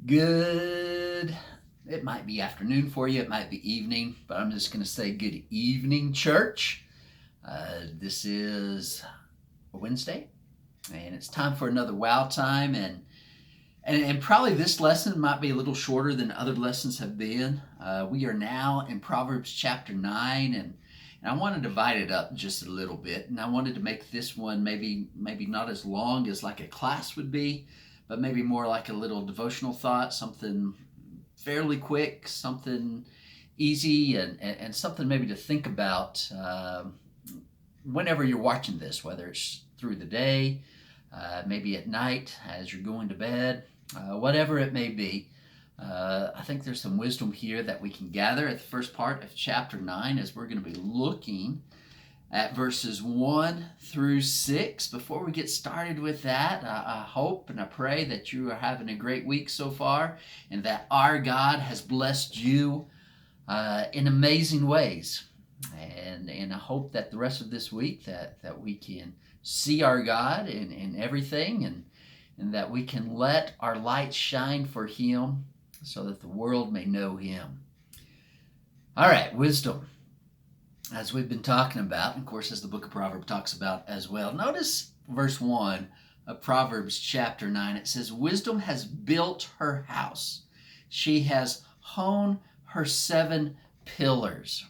Good, it might be afternoon for you, it might be evening, but I'm just going to say good evening, church. This is a Wednesday, and it's time for another Wow Time, and probably this lesson might be a little shorter than other lessons have been. We are now in Proverbs chapter 9, and I want to divide it up just a little bit, and I wanted to make this one maybe not as long as like a class would be, but maybe more like a little devotional thought, something fairly quick, something easy, and something maybe to think about whenever you're watching this, whether it's through the day, maybe at night as you're going to bed, whatever it may be. I think there's some wisdom here that we can gather at the first part of chapter 9 as we're going to be looking at verses 1 through 6. Before we get started with that, I hope and I pray that you are having a great week so far and that our God has blessed you in amazing ways. And I hope that the rest of this week that we can see our God in everything and that we can let our light shine for Him so that the world may know Him. All right, wisdom. As we've been talking about, and of course as the book of Proverbs talks about as well. Notice verse 1 of Proverbs chapter 9. It says, wisdom has built her house. She has hewn her 7 pillars.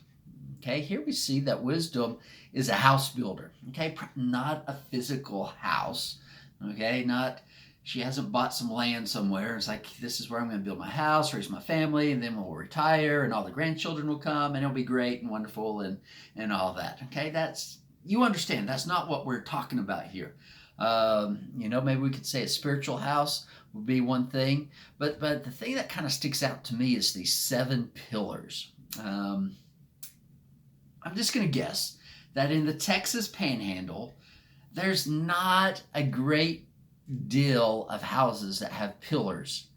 Okay, here we see that wisdom is a house builder. Okay, not a physical house. Okay, not she hasn't bought some land somewhere. It's like, this is where I'm going to build my house, raise my family, and then we'll retire, and all the grandchildren will come, and it'll be great and wonderful and all that. Okay, you understand, that's not what we're talking about here. Maybe we could say a spiritual house would be one thing, but the thing that kind of sticks out to me is these 7 pillars. I'm just going to guess that in the Texas Panhandle, there's not a great deal of houses that have pillars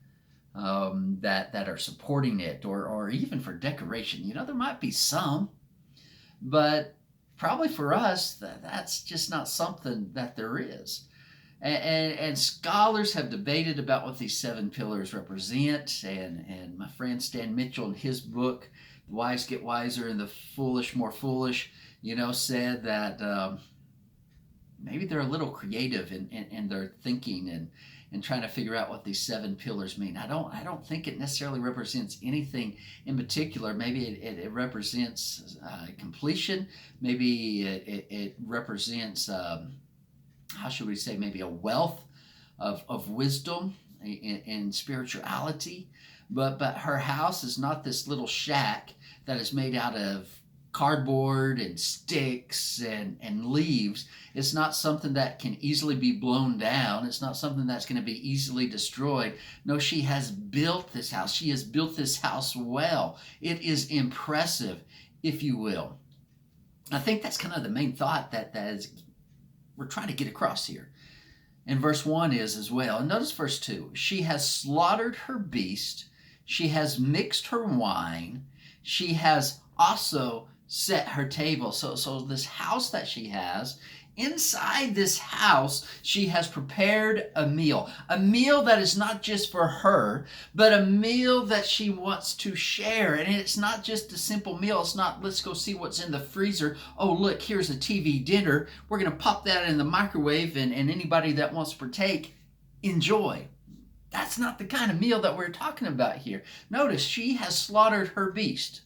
that are supporting it or even for decoration. There might be some, but probably for us, that's just not something that there is. And scholars have debated about what these 7 pillars represent. And my friend Stan Mitchell in his book, The Wise Get Wiser and the Foolish More Foolish, said that maybe they're a little creative in their thinking and trying to figure out what these 7 pillars mean. I don't think it necessarily represents anything in particular. Maybe it represents completion. Maybe it represents, how should we say, maybe a wealth of wisdom and spirituality. But her house is not this little shack that is made out of cardboard and sticks and leaves. It's not something that can easily be blown down. It's not something that's going to be easily destroyed. No, she has built this house. She has built this house well. It is impressive, if you will. I think that's kind of the main thought that is we're trying to get across here. And verse 1 is as well. And notice verse 2. She has slaughtered her beast. She has mixed her wine. She has also set her table. So this house that she has, inside this house, she has prepared a meal that is not just for her, but a meal that she wants to share. And it's not just a simple meal. It's not, let's go see what's in the freezer. Oh, look, here's a TV dinner. We're going to pop that in the microwave, and anybody that wants to partake, enjoy. That's not the kind of meal that we're talking about here. Notice, she has slaughtered her beast.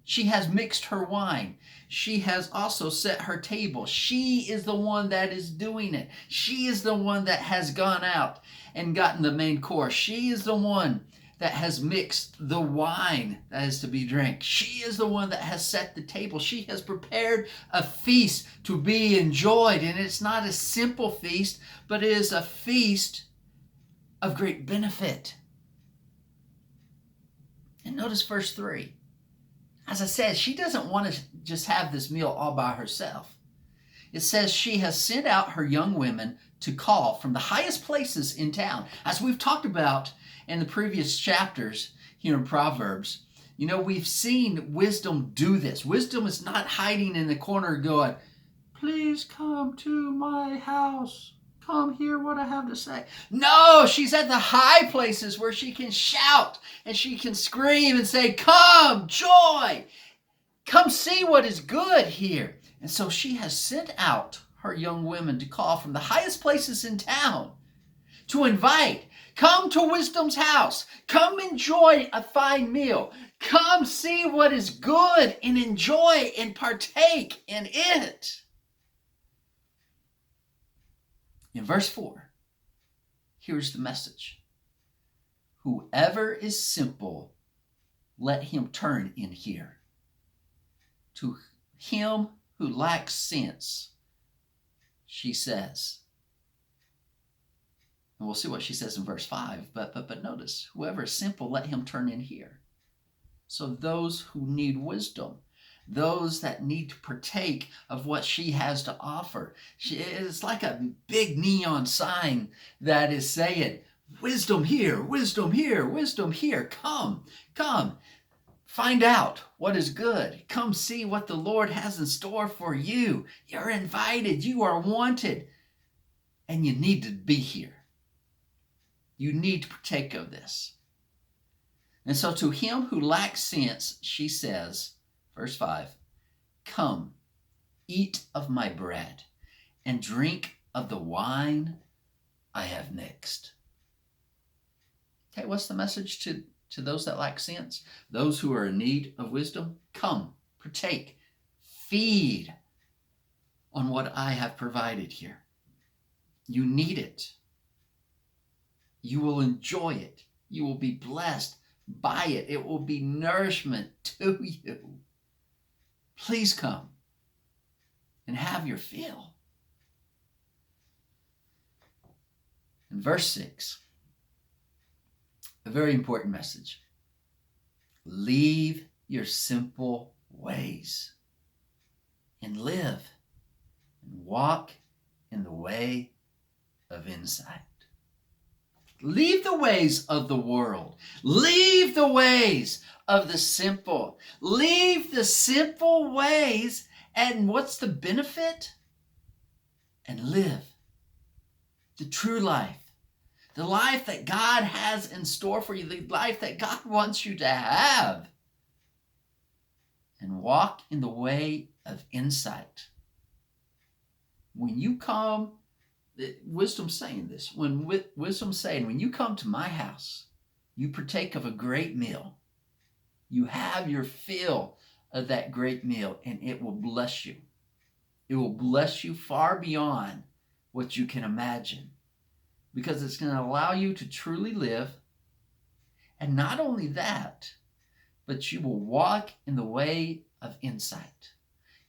She has mixed her wine. She has also set her table. She is the one that is doing it. She is the one that has gone out and gotten the main course. She is the one that has mixed the wine that is to be drank. She is the one that has set the table. She has prepared a feast to be enjoyed. And it's not a simple feast, but it is a feast of great benefit. And notice verse 3. As I said, she doesn't want to just have this meal all by herself. It says she has sent out her young women to call from the highest places in town. As we've talked about in the previous chapters here in Proverbs, we've seen wisdom do this. Wisdom is not hiding in the corner going, please come to my house. come hear what I have to say. No, she's at the high places where she can shout and she can scream and say, come, joy, come see what is good here. And so she has sent out her young women to call from the highest places in town to invite, come to Wisdom's house, come enjoy a fine meal, come see what is good and enjoy and partake in it. In verse 4, here's the message. Whoever is simple, let him turn in here. To him who lacks sense, she says. And we'll see what she says in verse 5, but notice, whoever is simple, let him turn in here. So those who need wisdom, those that need to partake of what she has to offer. It's like a big neon sign that is saying, wisdom here, wisdom here, wisdom here. Come, come. Find out what is good. Come see what the Lord has in store for you. You're invited. You are wanted. And you need to be here. You need to partake of this. And so to him who lacks sense, she says, verse 5, come, eat of my bread and drink of the wine I have mixed. Okay, what's the message to those that lack sense? Those who are in need of wisdom? Come, partake, feed on what I have provided here. You need it. You will enjoy it. You will be blessed by it. It will be nourishment to you. Please come and have your fill. In verse 6, a very important message. Leave your simple ways and live and walk in the way of insight. Leave the ways of the world. Leave the ways of the simple. Leave the simple ways. And what's the benefit? And live the true life. The life that God has in store for you. The life that God wants you to have. And walk in the way of insight. When you come, Wisdom's saying this. Wisdom's saying, when you come to my house, you partake of a great meal. You have your fill of that great meal, and it will bless you. It will bless you far beyond what you can imagine, because it's going to allow you to truly live. And not only that, but you will walk in the way of insight.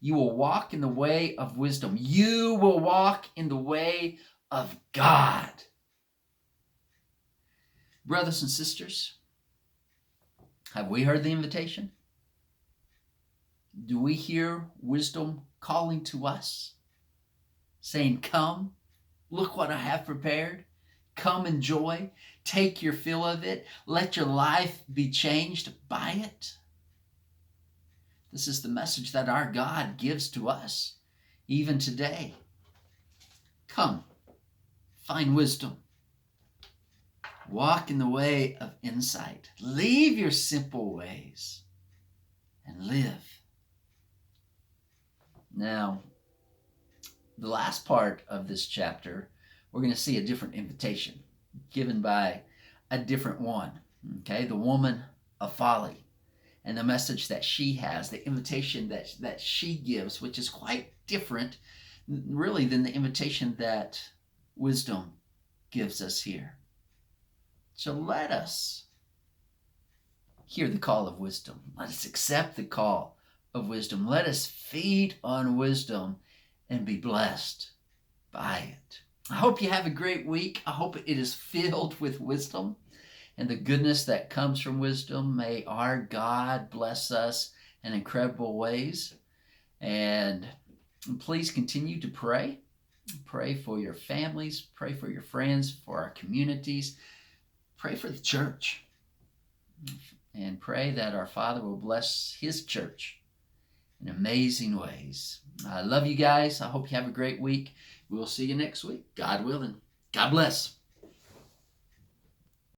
You will walk in the way of wisdom. You will walk in the way of God. Brothers and sisters, have we heard the invitation? Do we hear wisdom calling to us? Saying, come, look what I have prepared. Come enjoy. Take your fill of it. Let your life be changed by it. This is the message that our God gives to us, even today. Come, find wisdom. Walk in the way of insight. Leave your simple ways and live. Now, the last part of this chapter, we're going to see a different invitation given by a different one. Okay, the woman of folly. And the message that she has, the invitation that she gives, which is quite different, really, than the invitation that wisdom gives us here. So let us hear the call of wisdom. Let us accept the call of wisdom. Let us feed on wisdom and be blessed by it. I hope you have a great week. I hope it is filled with wisdom and the goodness that comes from wisdom. May our God bless us in incredible ways. And please continue to pray. Pray for your families. Pray for your friends, for our communities. Pray for the church. And pray that our Father will bless His church in amazing ways. I love you guys. I hope you have a great week. we'll see you next week, God willing. God bless.